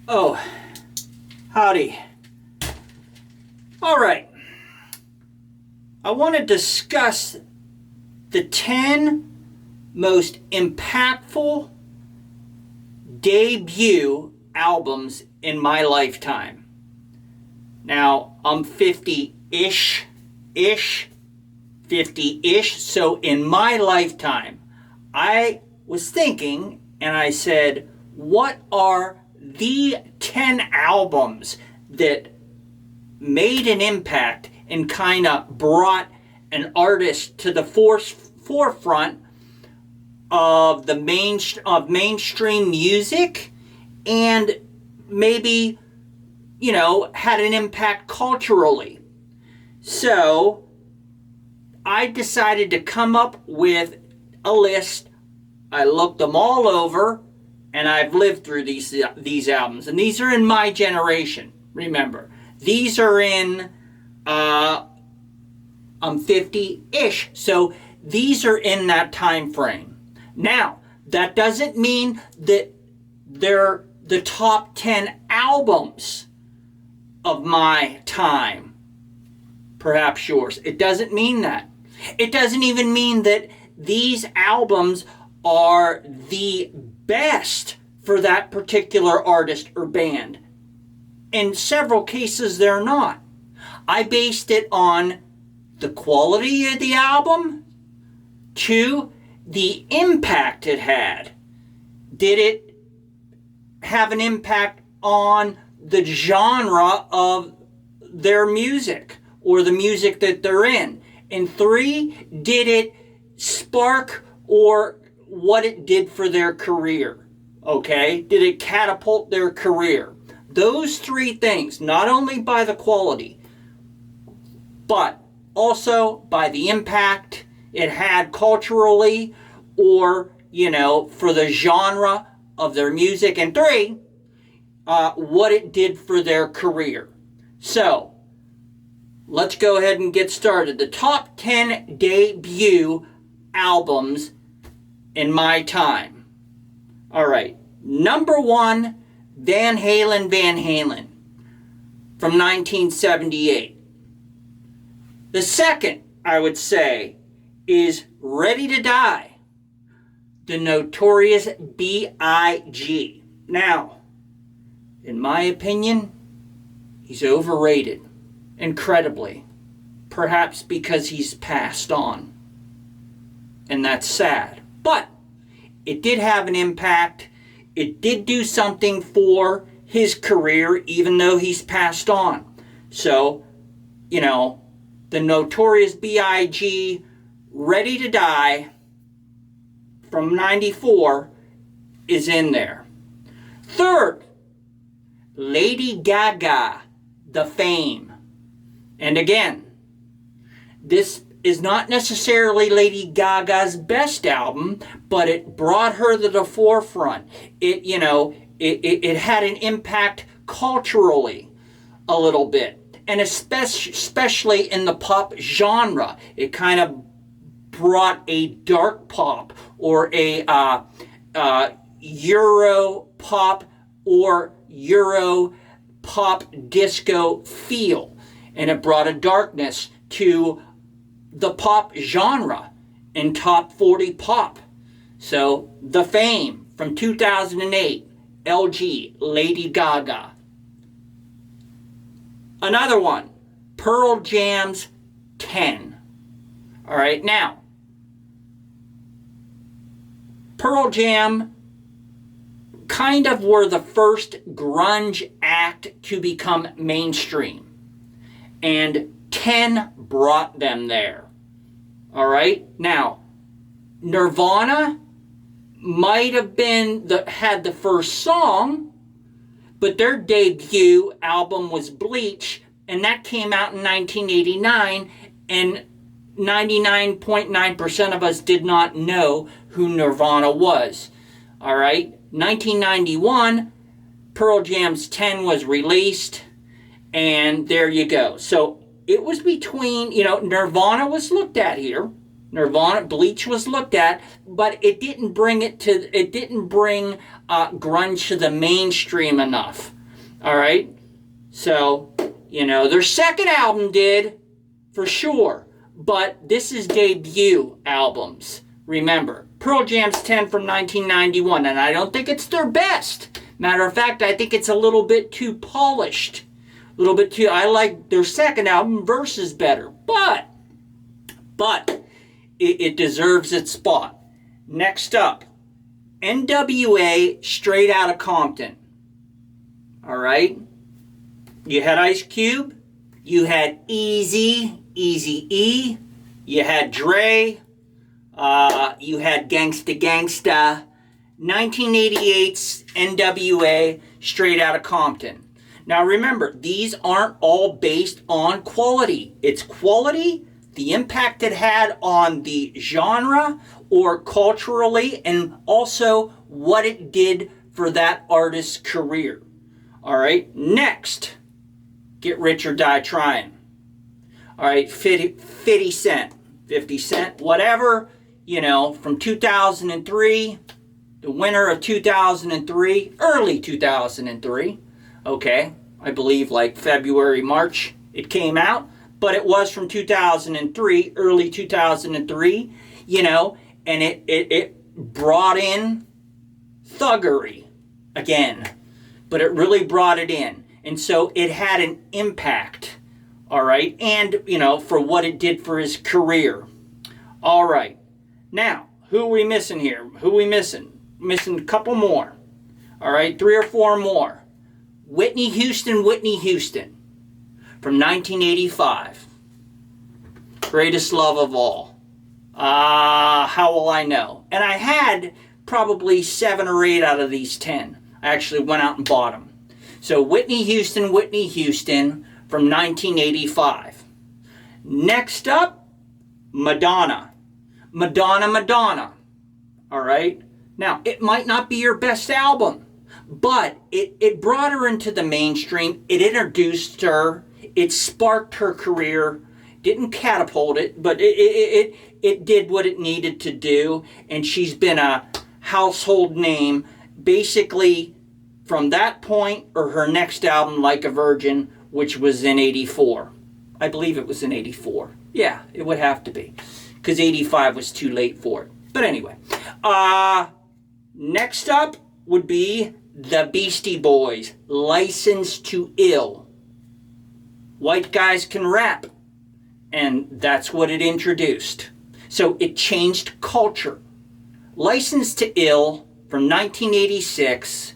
Oh, howdy. All right. I want to discuss the 10 most impactful debut albums in my lifetime. Now, I'm 50-ish, 50-ish, so in my lifetime, I was thinking and I said, what are the 10 albums that made an impact and kind of brought an artist to the forefront of the mainstream music, and maybe, had an impact culturally. So I decided to come up with a list. I looked them all over, and I've lived through these albums, and these are in my generation. Remember, these are in I'm 50-ish, so these are in that time frame. Now, that doesn't mean that they're the top 10 albums of my time. Perhaps yours. It doesn't mean that. It doesn't even mean that these albums are the best for that particular artist or band. In several cases, they're not. I based it on the quality of the album, 2, the impact it had. Did it have an impact on the genre of their music or the music that they're in? And 3, did it spark or what it did for their career? Okay? Did it catapult their career? Those 3 things, not only by the quality, but also by the impact it had culturally or, for the genre of their music. And 3, what it did for their career. So, let's go ahead and get started. The top 10 debut albums in my time. All right. Number 1, Van Halen from 1978. The second, I would say, is Ready to Die, the Notorious B.i.g. Now, in my opinion, he's overrated, incredibly. Perhaps because he's passed on. And that's sad. But it did have an impact. It did do something for his career, even though he's passed on. So, the Notorious B.I.G. Ready to Die from 94 is in there. Third, Lady Gaga, The Fame. And again, this is not necessarily Lady Gaga's best album, but it brought her to the forefront. It had an impact culturally a little bit, and especially in the pop genre. It kind of brought a dark pop or a Euro pop or Euro pop disco feel, and it brought a darkness to the pop genre in top 40 pop. So, The Fame from 2008, LG, Lady Gaga. Another one, Pearl Jam's 10. All right, now, Pearl Jam kind of were the first grunge act to become mainstream. And 10 brought them there. All right? Now, Nirvana might have had the first song, but their debut album was Bleach, and that came out in 1989, and 99.9% of us did not know who Nirvana was. All right? 1991, Pearl Jam's 10 was released, and there you go. So it was between, Nirvana was looked at here, Nirvana, Bleach was looked at, but it didn't bring grunge to the mainstream enough. All right? So, their second album did, for sure. But this is debut albums. Remember, Pearl Jam's 10 from 1991, and I don't think it's their best. Matter of fact, I think it's a little bit too polished. I like their second album, Versus, better. But it deserves its spot. Next up, N.w.a. Straight Outta Compton. All right? You had Ice Cube. You had Eazy-E. You had Dre. You had Gangsta Gangsta. 1988's N.w.a. Straight Outta Compton. Now remember, these aren't all based on quality. It's quality, the impact it had on the genre or culturally, and also what it did for that artist's career. All right, next, Get Rich or Die Trying. All right, 50 Cent, whatever, from 2003, the winter of 2003, early 2003, okay, I believe like February, March it came out, but it was from 2003, early 2003, and it brought in thuggery again, but it really brought it in. And so it had an impact, all right, and, for what it did for his career. All right, now, who are we missing here? Who are we missing? Missing a couple more, all right, 3 or 4 more. Whitney Houston from 1985. Greatest Love of All. How will I know? And I had probably 7 or 8 out of these 10. I actually went out and bought them. So Whitney Houston from 1985. Next up, Madonna. Madonna. All right? Now, it might not be your best album, but it brought her into the mainstream. It introduced her. It sparked her career. Didn't catapult it, but it did what it needed to do. And she's been a household name basically from that point, or her next album, Like a Virgin, which was in 84. I believe it was in 84. Yeah, it would have to be, because 85 was too late for it. But anyway, next up would be the Beastie Boys, License to Ill. White guys can rap, and that's what it introduced. So it changed culture. License to Ill from 1986,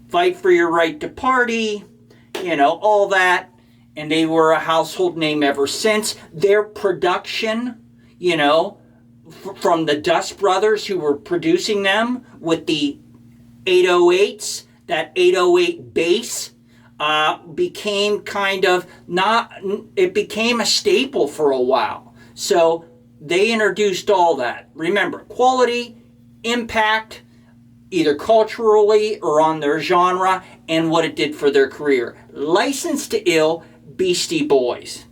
Fight for Your Right to Party, all that. And they were a household name ever since. Their production, from the Dust Brothers who were producing them with the 808s, that 808 bass, became it became a staple for a while. So they introduced all that. Remember, quality, impact, either culturally or on their genre, and what it did for their career. License to Ill, Beastie Boys.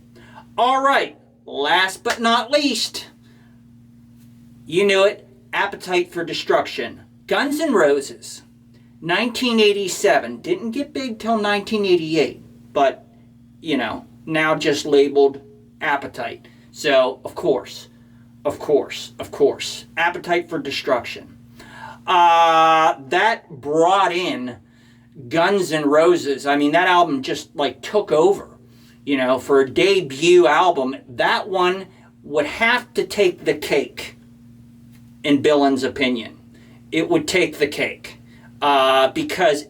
All right, last but not least, you knew it, Appetite for Destruction. Guns N' Roses, 1987. Didn't get big till 1988, but, now just labeled Appetite. So, of course, Appetite for Destruction. That brought in Guns N' Roses. I mean, that album just took over. For a debut album, that one would have to take the cake, in Billen's opinion. It would take the cake. Because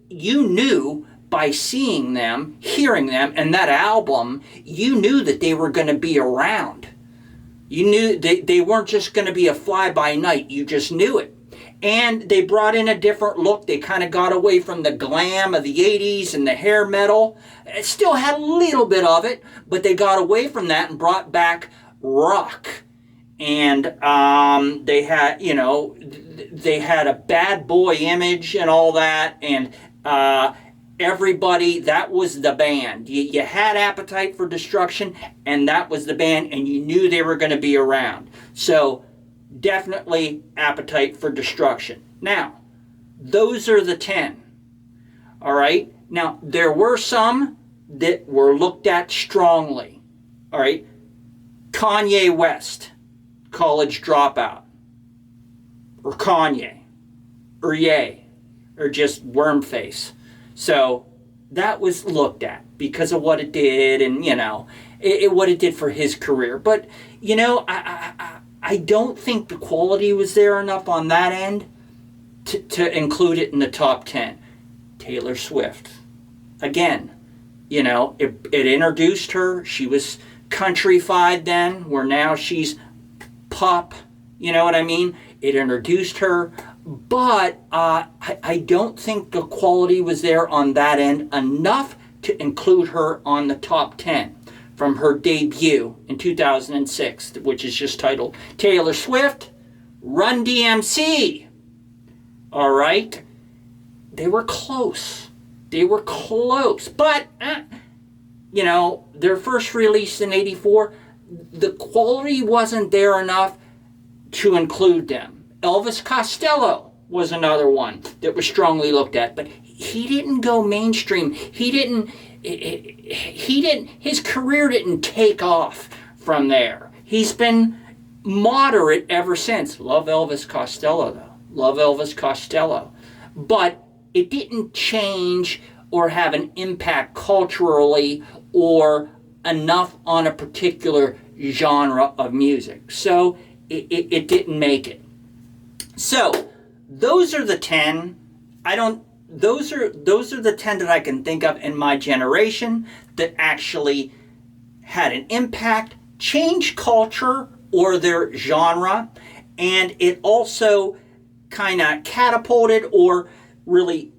you knew by seeing them, hearing them, and that album, you knew that they were going to be around. You knew they weren't just going to be a fly-by-night. You just knew it. And they brought in a different look. They kind of got away from the glam of the 80s and the hair metal. It still had a little bit of it, but they got away from that and brought back rock. And they had, they had a bad boy image and all that. And everybody, that was the band. You had Appetite for Destruction, and that was the band, and you knew they were going to be around. So definitely Appetite for Destruction. Now, those are the 10. All right. Now, there were some that were looked at strongly. All right. Kanye West, College Dropout, or Kanye, or Ye, or just Wormface. So that was looked at because of what it did, and what it did for his career. But I don't think the quality was there enough on that end to include it in the top 10. Taylor Swift, again, it introduced her. She was countryfied then, where now she's pop. You know what I mean? It introduced her, but I don't think the quality was there on that end enough to include her on the top 10 from her debut in 2006, which is just titled Taylor Swift, Run DMC. All right? They were close. But, their first release in 84, the quality wasn't there enough to include them. Elvis Costello was another one that was strongly looked at, but he didn't go mainstream. His career didn't take off from there. He's been moderate ever since. Love Elvis Costello, though. Love Elvis Costello. But it didn't change or have an impact culturally or enough on a particular genre of music. So it didn't make it. So those are the 10. Those are the 10 that I can think of in my generation that actually had an impact, changed culture or their genre, and it also kind of catapulted or really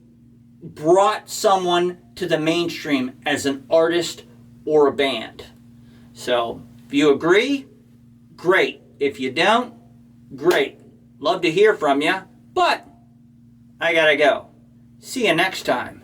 brought someone to the mainstream as an artist or a band. So if you agree, great. If you don't, great. Love to hear from you, but I gotta go. See you next time.